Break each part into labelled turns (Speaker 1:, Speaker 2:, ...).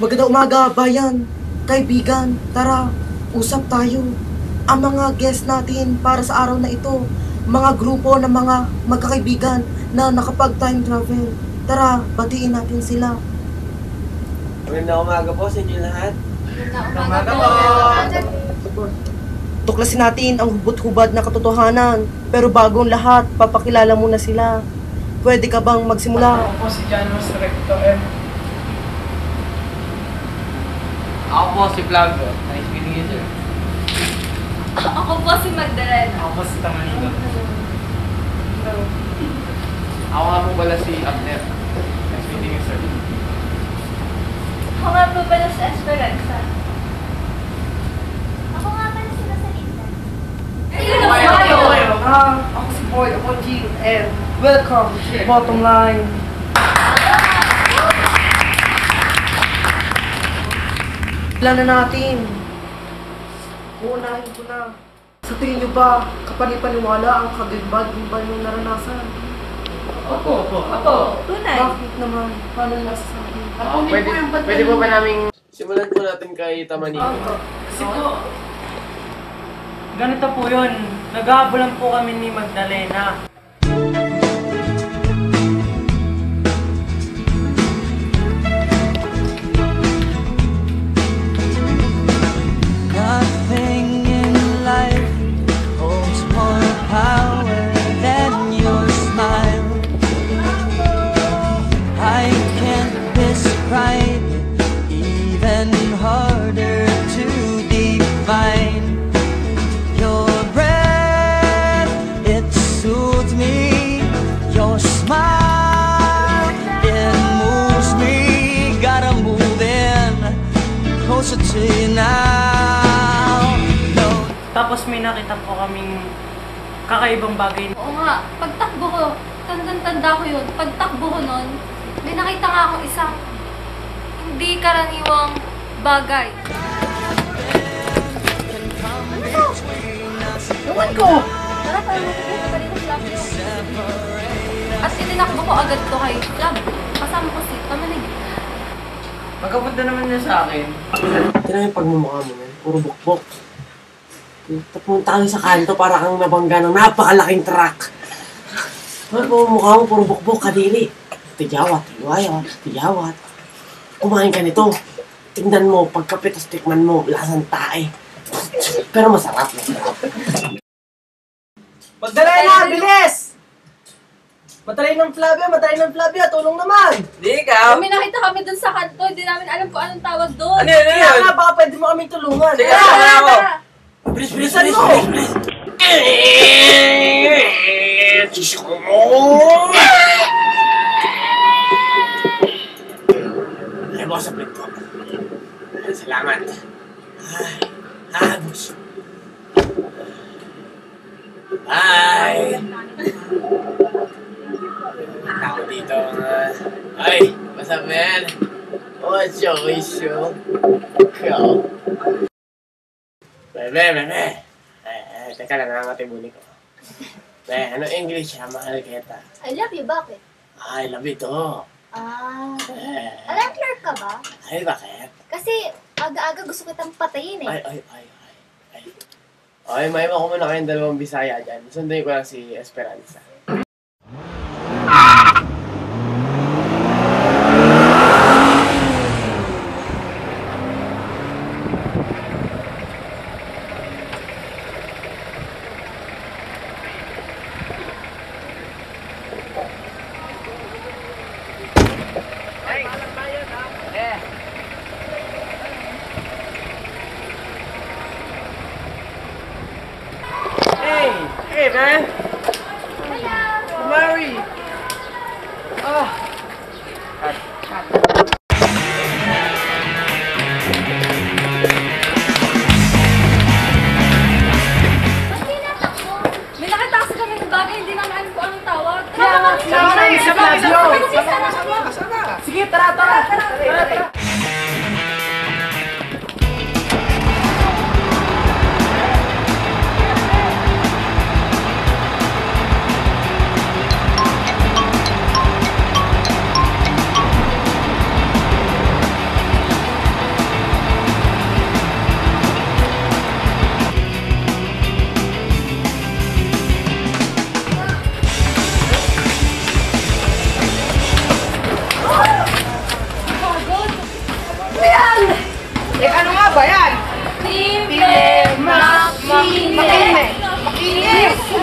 Speaker 1: Magandang umaga, bayan, kaibigan, tara, usap tayo. Ang mga guest natin para sa araw na ito, mga grupo ng mga magkakaibigan na nakapag-time travel. Tara, batiin natin sila.
Speaker 2: Magandang umaga po sa inyo lahat.
Speaker 3: Magandang umaga po.
Speaker 1: Tuklasin natin ang hubot-hubad na katotohanan. Pero bagong lahat, papakilala muna sila. Pwede ka bang magsimula?
Speaker 4: Ako po si Janos Recto M.
Speaker 2: Ako po si Flavio. Nice meeting you, sir.
Speaker 3: Ako po si Magdalena.
Speaker 4: Ako po si Tamanigo.
Speaker 2: Ako nga po pala si Abner. Nice meeting you, sir.
Speaker 3: Ako nga po pala si Esperanza.
Speaker 5: Ako nga pala si Rosalinda.
Speaker 4: Ako si Boy, ako Jean, and welcome to Bottom Line.
Speaker 1: Ilan na natin? Uunahin ko na. Sa tingin nyo ba, kapanipaniwala ang kagibad-gibad yung naranasan?
Speaker 4: Opo.
Speaker 3: Tunay.
Speaker 1: Bakit naman? Paano nasasabi?
Speaker 2: Pwede po ba namin simulan po natin kay Tamanigo?
Speaker 4: Kasi po, ganito po yun. Naghahabulan po kami ni Magdalena.
Speaker 6: Nothing in life holds more power than your smile. I can't describe it, even harder to define. Your breath, it soothes me. Your smile, it moves me. Gotta move in closer to you now. No.
Speaker 4: Tapos may nakita po kaming kakaibang bagay.
Speaker 3: Oo nga, pagtakbo ko, tandang-tanda ko yun. Pagtakbo ko nun, may nakita nga akong isang hindi karaniwang bagay.
Speaker 1: Ewan ko!
Speaker 3: Tara, parang makikita pa rin ang Flab yun. At itinakbo ko agad to kay Flab. Kasama ko si Tamanig.
Speaker 4: Pagkapunta naman niya sa akin,
Speaker 2: Tignan yung pagmumukha mo nun. Puro bukbok. Pumunta kami sa kanto para kang nabangga ng napakalaking truck. Ano po mukha mo? Puro bukbok, kadiri. Tijawat, tijawat. Kumain ka nito. Tingnan mo, pagkapit at tikman mo, lasang tae. Pero masarap.
Speaker 1: Magdalena, bilis! Matry ng Flavia, tulong naman!
Speaker 2: Di ka!
Speaker 3: May nakita kami dun sa kanto, hindi namin alam kung anong tawag doon.
Speaker 2: Ano yun?
Speaker 1: Kaya nga, baka pwede mo kaming tulungan.
Speaker 2: Sige,
Speaker 1: Tara,
Speaker 2: tara, ako.
Speaker 1: tara. Bilisan mo!
Speaker 2: Diyos ko mo! Ay, mo sa plate ko. Salamat. Boss. Bye! Ako dito ay, what's up, man? What's your issue? Go. Bebe. Teka lang, nangangatibuli ko. Ano English ha? Mahal kita.
Speaker 5: I love you, bakit?
Speaker 2: I love you too.
Speaker 5: Alarm clerk ka ba?
Speaker 2: Ay, bakit?
Speaker 5: Kasi aga-aga gusto kitang patayin eh.
Speaker 2: Ay, may ko muna kayong dalawang Bisaya dyan. Sunduin ko lang si Esperanza. Hey, man!
Speaker 5: Hello!
Speaker 2: Mary!
Speaker 5: Ba't di natakbo?
Speaker 3: May nakita kasi kami ng bagay, hindi namin alam kung anong tawag.
Speaker 4: Sama na, isa pa!
Speaker 5: Sama!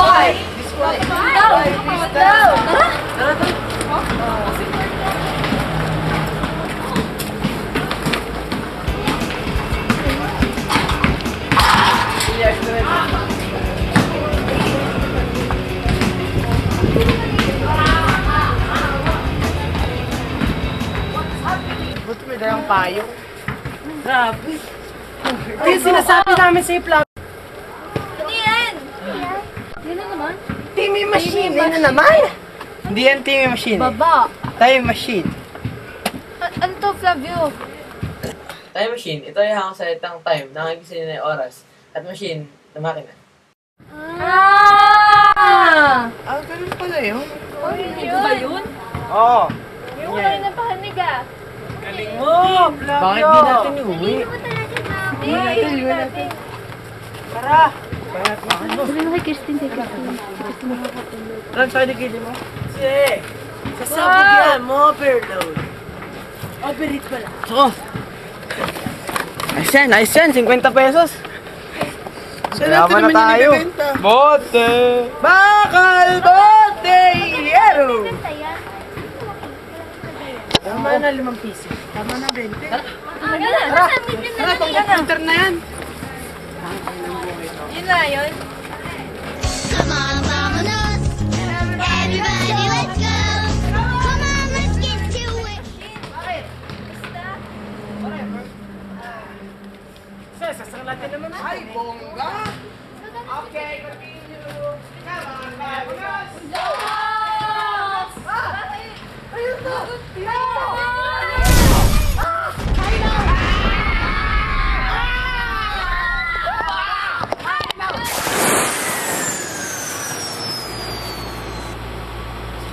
Speaker 3: Why? Daw!
Speaker 2: Buti may dalang payo. Grabe. Ito yung sinasabi namin sa Flav.
Speaker 3: Ano yan? Yan na naman.
Speaker 2: Timmy Machine, yun na naman.
Speaker 7: Hindi yan time machine.
Speaker 3: Baba.
Speaker 7: Time machine.
Speaker 3: Ano to, Flavio?
Speaker 8: Time machine, ito ay hang salitang time, nakikisa niya na yung oras. At machine, na makina.
Speaker 3: Ah!
Speaker 7: Ah, ganun pala yun.
Speaker 3: Hindi ko ba yun?
Speaker 7: Oo.
Speaker 3: Hindi ko kayo napahanig ah.
Speaker 7: Galing mo, Flavio.
Speaker 2: Bakit di natin iuwi?
Speaker 3: Hindi mo talaga sabi.
Speaker 7: Hindi natin. Tara.
Speaker 3: Sabi mo kay Kirsten, kay Kirsten.
Speaker 7: Lang sa kilikili mo.
Speaker 2: Kasi, sasabog yan mo, overload. Overheat pala.
Speaker 7: So. Nice yan. 50 pesos. Salamat na tayo. Bote. Bakal bote. Yero.
Speaker 2: Tama na 5 piso. Tama na 20.
Speaker 3: Tara!
Speaker 7: Tara, pang-computer na yan.
Speaker 3: Yun na yun.
Speaker 5: Come on, vamonos. Everybody, let's go. Come on, let's get to it.
Speaker 2: Sasasang natin naman. Ay, bongga. Okay, continue. Come on, vamonos.
Speaker 3: Ayun na!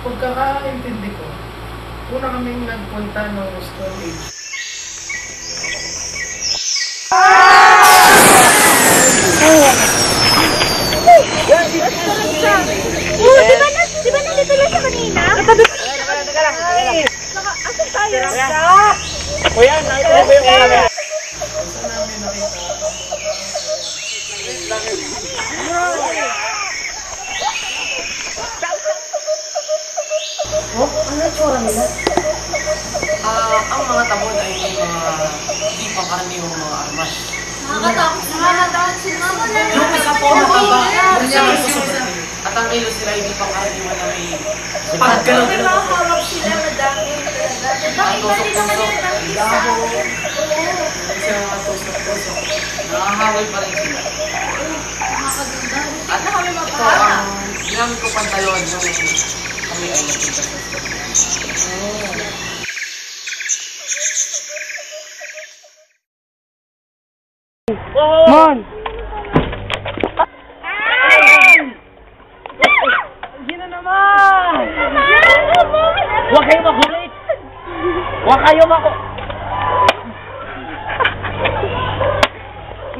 Speaker 2: Pagkakaintindi ko, una kaming nagpunta ng Stone Age.
Speaker 5: Di ba nandito lang siya kanina?
Speaker 7: Kuya, nakita mo yung camera.
Speaker 2: Oh, ano yung tsura nila?
Speaker 8: Ang mga tabon ay hindi pangkaraniwang mga armas.
Speaker 3: Nakakatakot sila.
Speaker 8: Yung isa po mataba, at ang ilos sila hindi pangkaraniwan na may pagkalong-kalong.
Speaker 3: Nakakawak sila, madami. Bakit ba nila kanina ng isa?
Speaker 8: Kasi mga tusok-tusok, nakahawal pa rin sila.
Speaker 3: Nakakaganda.
Speaker 8: At ito ang ginamit ko pantalon nung kami ay nagpunta sa
Speaker 7: Man! Hindi na naman! Huwag kayo makulit! Huwag kayo makulit!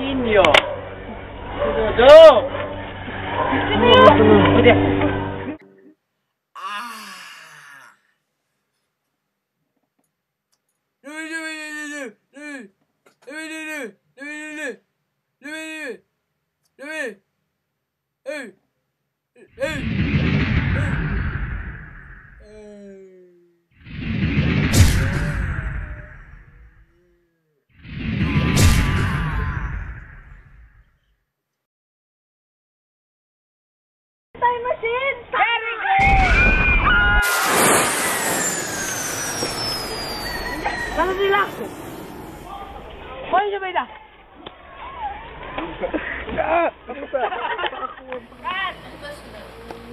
Speaker 7: Inyo! Sudo! Pwede!
Speaker 5: Time machine! Very
Speaker 7: Sana sila? Hoy, sabay na!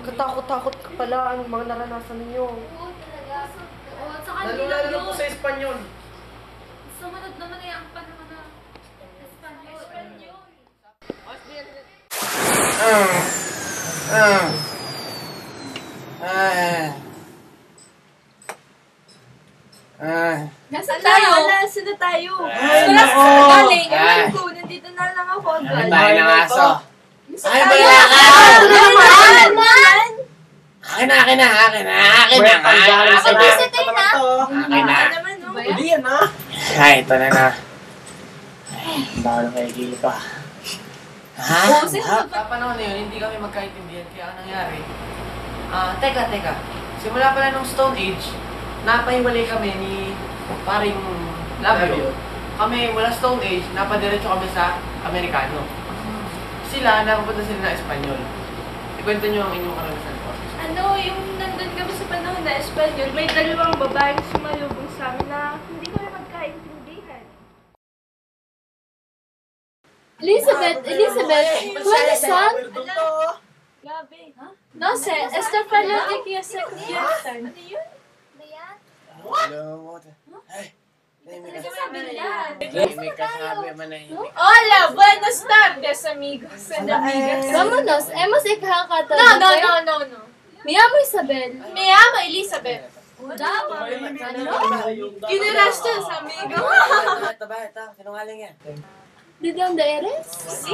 Speaker 1: Katakot-takot ka pala ang mga naranasan ninyo.
Speaker 3: Oo, talaga. Oo, at saka hindi lang
Speaker 2: Lalo-lalo
Speaker 3: yun.
Speaker 2: po sa Espanyol.
Speaker 3: Sumunod naman ay ang panahon na Espanyol.
Speaker 5: Nasaan tayo? Nasaan na tayo?
Speaker 2: Ay,
Speaker 5: Wala
Speaker 2: nako.
Speaker 5: sa galing. Ewan ko, nandito na lang ako agad.
Speaker 2: Tayo ng aso.
Speaker 8: Ay, wala ka!
Speaker 5: Naman!
Speaker 8: Akin na! Akin na!
Speaker 5: Naman, no?
Speaker 2: Hindi yan ha.
Speaker 8: Ay, ito na na. Bawal kayo gili pa.
Speaker 2: Ha?
Speaker 3: Oo, sino
Speaker 2: Ha?
Speaker 3: ba?
Speaker 8: Sa panahon na yun, hindi kami magkaintindihan. Kaya ang nangyari, teka. Simula pala nung Stone Age, napahiwalay kami ni paring Labio. Kami mula Stone Age, napadiretso kami sa Amerikano. Sila, napapunta sila na Espanyol. Ikwento nyo ang inyong karanasan po.
Speaker 3: Yung nandun kami sa panahon na Espanyol, may dalawang babaeng sumalubong sa amin na hindi kami magkaintindihan.
Speaker 9: Elizabeth, ¿tú eres San?
Speaker 3: Gabi.
Speaker 9: No sé, esta falla de que se conviertan.
Speaker 3: Ano yun? Ano yan?
Speaker 2: Hello. Ay,
Speaker 3: Ano sabi niyan?
Speaker 2: may kasabi manahimik.
Speaker 9: Hola, buenas tardes, amigos and amigas. Vámonos, hemos ikakata. No. Me llamo Isabel.
Speaker 3: Me llamo Elizabeth.
Speaker 9: Kinirastas, amigo.
Speaker 2: Ito, sinungaling yan.
Speaker 9: ¿De dónde eres?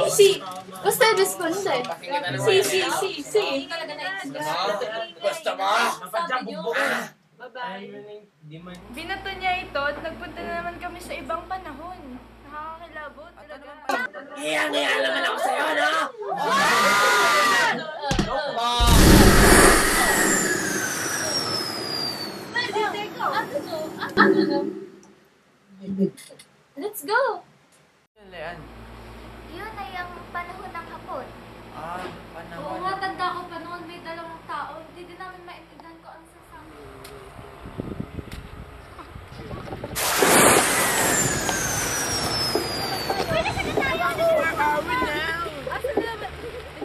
Speaker 9: Sí. Usted responde. Sí.
Speaker 2: Basta ba?
Speaker 3: Binato niya ito at nagpunta na naman kami sa ibang panahon. Nakakakilabot talaga.
Speaker 2: Hiyang-hiya naman ako sa'yo, no?
Speaker 9: Let's go.
Speaker 8: Yun, Leanne.
Speaker 5: Yun ay ang panahon ng hapon.
Speaker 3: Oo
Speaker 8: Panahon.
Speaker 3: nga, tanda ko pa noon may dalawang tao. Hindi din namin maintindihan ko ang sasabi.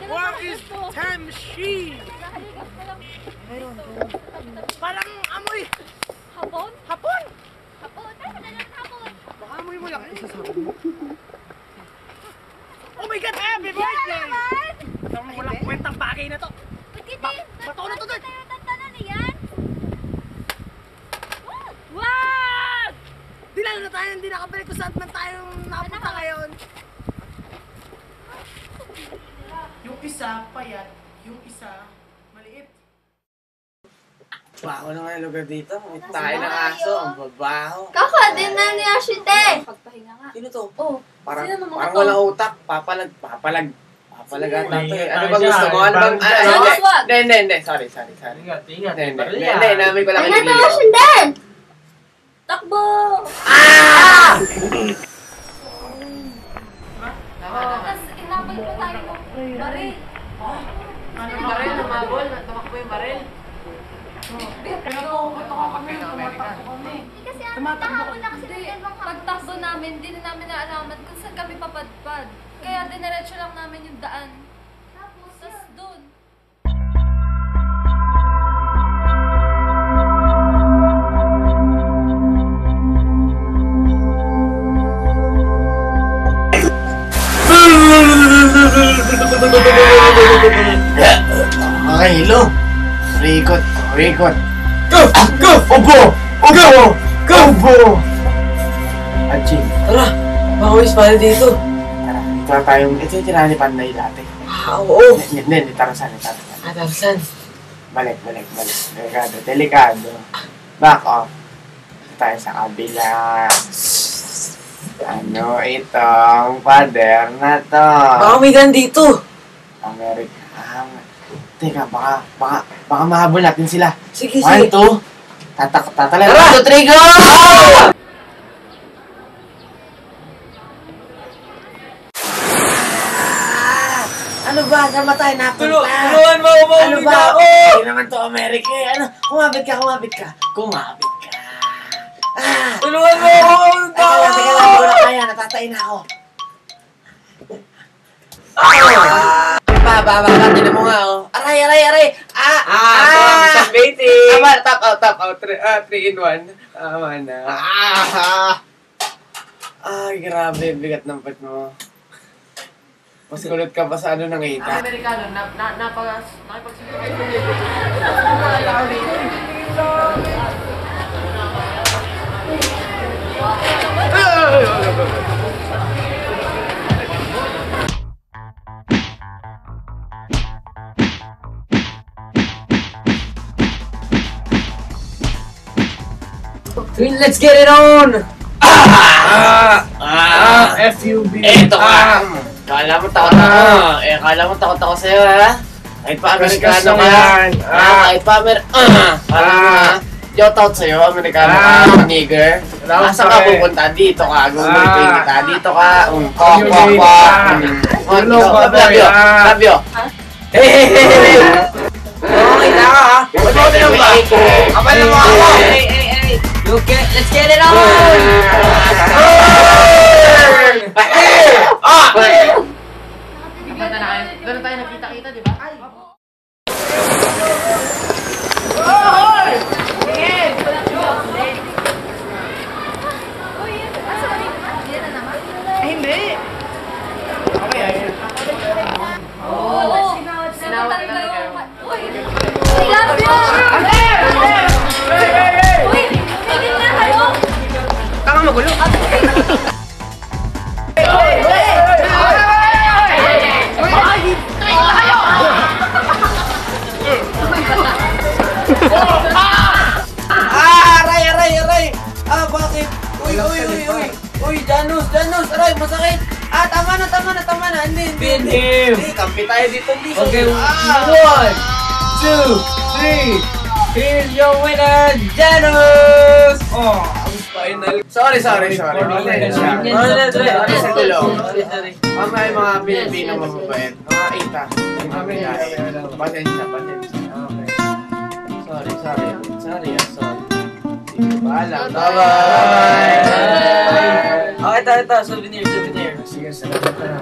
Speaker 7: What is time machine? Parang amoy.
Speaker 3: Hapon?
Speaker 7: Hapon!
Speaker 5: Hapon? Hapon!
Speaker 7: Baka amoy mo lang. Oh my God! Happy birthday! Walang kwentang bagay na to. Bato na to doon.
Speaker 5: Tantanan na yan?
Speaker 7: What? Di lalo na tayo, hindi nakabalik kung saan man tayo napunta ngayon.
Speaker 8: Yung isa, payat. Yung isa, maliit.
Speaker 2: Baho na nga yung lugar dito. May tayo ng aso. Ang babaho.
Speaker 9: Kako, din na ni Ashite.
Speaker 3: Pagpahinga nga.
Speaker 2: Sino to?
Speaker 9: Oh,
Speaker 2: Parang,
Speaker 9: sino naman
Speaker 2: parang
Speaker 9: to?
Speaker 2: walang utak. Papalag ata to eh. Ano
Speaker 8: Tayo
Speaker 2: bang
Speaker 8: dyan,
Speaker 2: gusto mo? Ano bang,
Speaker 8: parang-
Speaker 9: Wag.
Speaker 2: Hindi. Sorry.
Speaker 8: Ingat.
Speaker 2: Hindi, namin ko lang
Speaker 9: Ano to,
Speaker 2: inililiw.
Speaker 9: Ashite? Takbo!
Speaker 3: Tapos inabal pa tayo ng baril.
Speaker 8: Yung baril, namabol. Tumakbo yung baril.
Speaker 3: Tumatakbo kami.
Speaker 5: Kasi nahabol na kasi ng
Speaker 3: Hindi,
Speaker 5: ibang hapon.
Speaker 3: pagtakbo namin, hindi na namin naalaman kung saan kami papadpad. Kaya diniretso lang namin yung daan. Tapos doon.
Speaker 2: Okay, hilo. Rikot. Go! Obo! Aching.
Speaker 1: Tara, bawis pa dito.
Speaker 2: Tara, dito na tayong, ito yung tirahan ni Panday dati.
Speaker 1: Oo.
Speaker 2: Hindi, Tarzan.
Speaker 1: Adarsan.
Speaker 2: Balik. Delikado. Back off. Tayo sa kabila. Ano itong pader na to?
Speaker 1: Baka may gan dito.
Speaker 2: Amerika. Teka, baka mahabol natin sila.
Speaker 1: Sige.
Speaker 2: 1, 2. Tatala.
Speaker 1: Tara!
Speaker 2: 1, 2, 3, go!
Speaker 1: Ano ba? Namatay na punta.
Speaker 2: Tulungan mo!
Speaker 1: Ano ba?
Speaker 2: Hindi naman to Amerika eh. Ano? Kumapit ka.
Speaker 1: Tulungan mo!
Speaker 2: Teka lang, hindi ko na kaya. Natatay na ako. Baba, tinan mo nga, oh. Aray!
Speaker 1: Isang baiting.
Speaker 2: Tama, tap out. 3 in 1. Tama na. Ay, grabe. Bigat ng pet mo. Mas kulot ka pa sa ano nang
Speaker 8: Ang
Speaker 2: ita.
Speaker 8: Amerikano, nakipagsiguro.
Speaker 1: Let's get it on!
Speaker 2: F-U-B. Ito ka.
Speaker 8: Kala mo takot ako. Kala mo takot ako sa'yo, ha? Kahit pa Amerikano ka. Kahit pa Shout out sa'yo, Amerikano ka, nigger. Asa ka pupunta? Dito ka. Gugulpin kita. Dito ka. Love you. Hey! Okay na ka, ha? Pwede na ba? Kapal na mo ako! Let's get it on! Ganun tayo nakita-kita, di ba? Aray! Bakit? Uy, Janus, aray, masakit! Tama na, hindi. Kampi tayo dito, hindi. Okay, 1, 2, 3, here's your winner, Janus! Final. Sorry. Sa gulo. Mamaya mga Pilipino mababait. Mga ita. Pasensya. Sorry. Bahala. Bye-bye. Okay, ito. Souvenir. Sige, salamat na.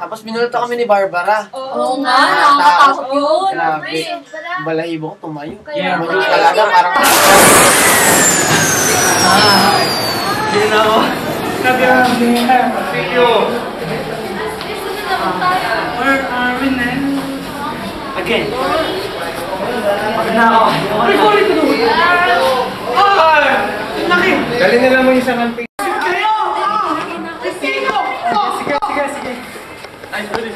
Speaker 8: Tapos minulto kami ni Barbara.
Speaker 9: Oo nga, nakakatakot yun.
Speaker 8: Grabe. Balahibo ko tumayo.
Speaker 4: Yeah,
Speaker 8: Mali talaga parang...
Speaker 4: Hindi na ako. Thank you. Where are we now? Again. Pagod na ako. Dali na lang mo yung isang kanting. Sige. Ay, sorry.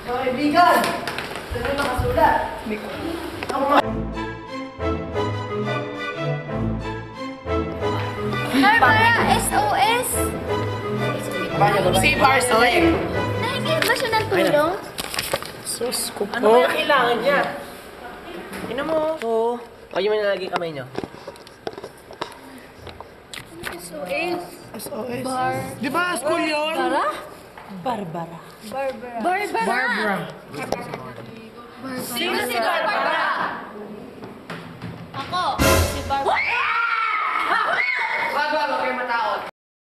Speaker 2: Mga kaibigan! Saan yung nakasulat?
Speaker 9: Barbara, SOS!
Speaker 7: Save our soil.
Speaker 9: Nahingi ba siya ng tulong?
Speaker 7: Sus ko
Speaker 8: Ano kaya kailangan niya? Tingnan mo. Oo. Kayo mo nalagay kamay niyo.
Speaker 7: SOS. Di ba school yun?
Speaker 9: Barbara.
Speaker 7: Barbara.
Speaker 9: Sino si Barbara?